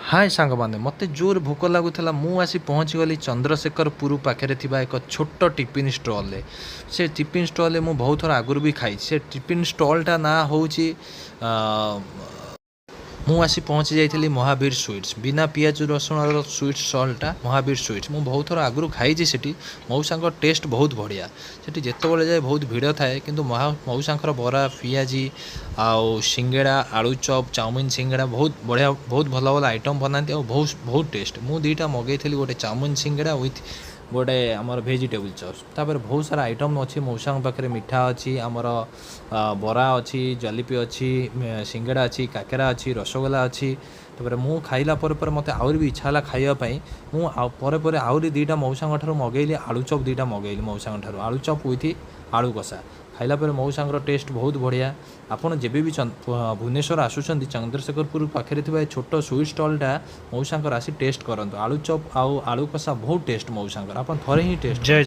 हाय सांग मैंने मत जोर भोक लगुला मु आसी पहुँचीगली चंद्रशेखरपुर पाखे एक छोट टिफिन स्टल से टिफिन स्टल मु बहुत थर आगुरी भी खाई से टिफिन स्टलटा ना हूँ ମୁଁ ଆସି ପହଞ୍ଚି ଯାଇଥିଲି ମହାବୀର ସୁଇଟ୍ସ ବିନା ପିଆଜ ରସୁଣର ସୁଇଟ୍ସ ଷ୍ଟଲ୍ଟା ମହାବୀର ସୁଇଟ୍ସ ମୁଁ ବହୁତ ଥର ଆଗରୁ ଖାଇଛି ସେଠି ମଉସାଙ୍କ ଟେଷ୍ଟ ବହୁତ ବଢ଼ିଆ ସେଠି ଯେତେବେଳେ ଯାଏ ବହୁତ ଭିଡ଼ ଥାଏ କିନ୍ତୁ ମଉସାଙ୍କର ବରା ପିଆଜି ଆଉ ସିଙ୍ଗେଡ଼ା ଆଳୁ ଚପ୍ ଚାଉମିନ ସିଙ୍ଗେଡ଼ା ବହୁତ ବଢ଼ିଆ ବହୁତ ଭଲ ଭଲ ଆଇଟମ୍ ବନାନ୍ତି ଆଉ ବହୁତ ଟେଷ୍ଟ ମୁଁ ଦୁଇଟା ମଗେଇଥିଲି ଗୋଟେ ଚାଉମିନ ସିଙ୍ଗେଡ଼ା ୱିଥ୍ गोटे आमर भेजिटेबल चप्स तापर बहुत सारा आइटम अच्छी मौसा पाखे मिठा अच्छी आमर बरा अच्छी जलेबी अच्छी सिंगड़ा अच्छी काकेरा अच्छी रसगोला अच्छी तापर मु खाइला मत आहुरी भी इच्छा खावाई मुझे आहरी दुईटा मौसा मगेली आलू चप दुईटा मगेली मौसा आलू चप विथ आलू कषा खाइला मौसा टेस्ट बहुत बढ़िया आपड़ जब भी भुवनेश्वर आसुँच चंद्रशेखरपुर पाखे छोट स्वीट स्टलटा मौसा आसी टेस्ट करूँ आलू चप आलू कषा बहुत टेस्ट मौसा आप थे ही टेस्ट।